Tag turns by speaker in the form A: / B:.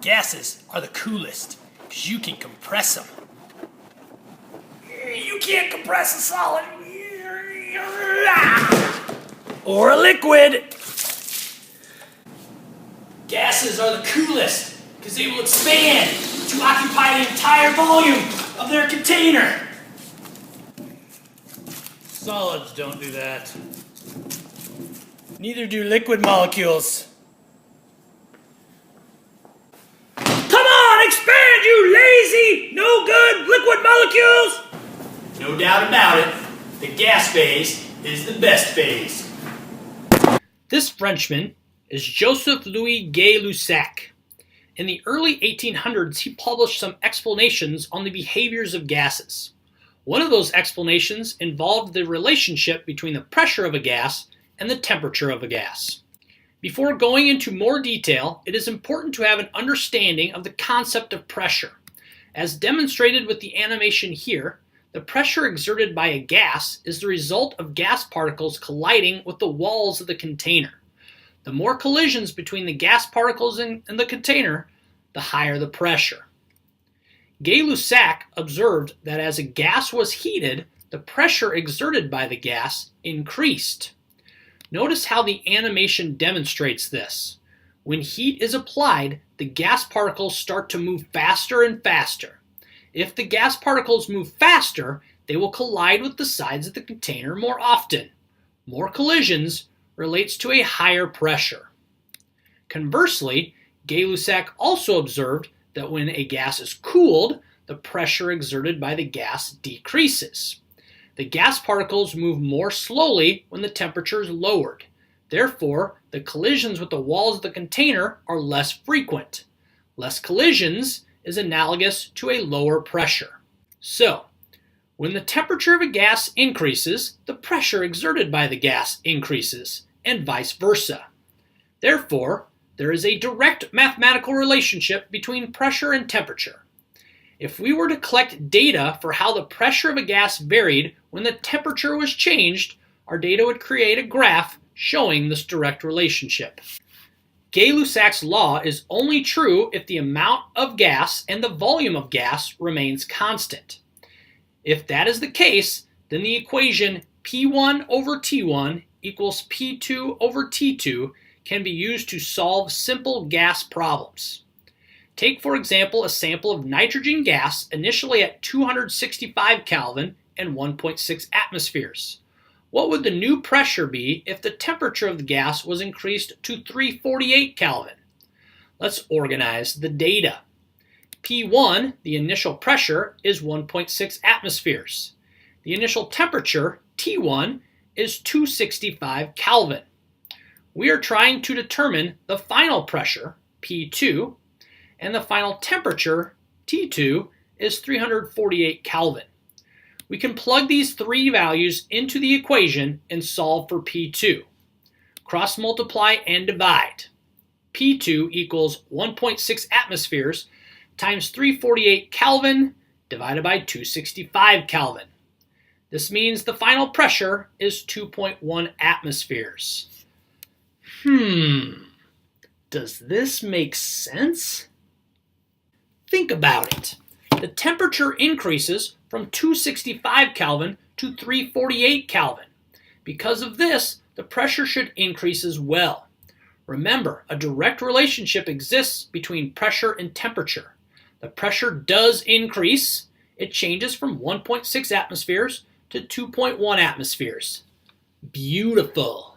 A: Gases are the coolest because you can compress them. You can't compress a solid or a liquid. Gases are the coolest because they will expand to occupy the entire volume of their container. Solids don't do that. Neither do liquid molecules. Come on, expand, you lazy, no good liquid molecules! No doubt about it, the gas phase is the best phase. This Frenchman is Joseph Louis Gay-Lussac. In the early 1800s, he published some explanations on the behaviors of gases. One of those explanations involved the relationship between the pressure of a gas and the temperature of a gas. Before going into more detail, it is important to have an understanding of the concept of pressure. As demonstrated with the animation here, the pressure exerted by a gas is the result of gas particles colliding with the walls of the container. The more collisions between the gas particles and the container, the higher the pressure. Gay-Lussac observed that as a gas was heated, the pressure exerted by the gas increased. Notice how the animation demonstrates this. When heat is applied, the gas particles start to move faster and faster. If the gas particles move faster, they will collide with the sides of the container more often. More collisions relates to a higher pressure. Conversely, Gay-Lussac also observed that when a gas is cooled, the pressure exerted by the gas decreases. The gas particles move more slowly when the temperature is lowered. Therefore, the collisions with the walls of the container are less frequent. Less collisions is analogous to a lower pressure. So, when the temperature of a gas increases, the pressure exerted by the gas increases, and vice versa. Therefore, there is a direct mathematical relationship between pressure and temperature. If we were to collect data for how the pressure of a gas varied when the temperature was changed, our data would create a graph showing this direct relationship. Gay-Lussac's law is only true if the amount of gas and the volume of gas remains constant. If that is the case, then the equation P1 over T1 equals P2 over T2 can be used to solve simple gas problems. Take, for example, a sample of nitrogen gas initially at 265 Kelvin and 1.6 atmospheres. What would the new pressure be if the temperature of the gas was increased to 348 Kelvin? Let's organize the data. P1, the initial pressure, is 1.6 atmospheres. The initial temperature, T1, is 265 Kelvin. We are trying to determine the final pressure, P2, and the final temperature, T2, is 348 Kelvin. We can plug these three values into the equation and solve for P2. Cross multiply and divide. P2 equals 1.6 atmospheres times 348 Kelvin divided by 265 Kelvin. This means the final pressure is 2.1 atmospheres. Does this make sense? Think about it. The temperature increases from 265 Kelvin to 348 Kelvin. Because of this, the pressure should increase as well. Remember, a direct relationship exists between pressure and temperature. The pressure does increase. It changes from 1.6 atmospheres to 2.1 atmospheres. Beautiful.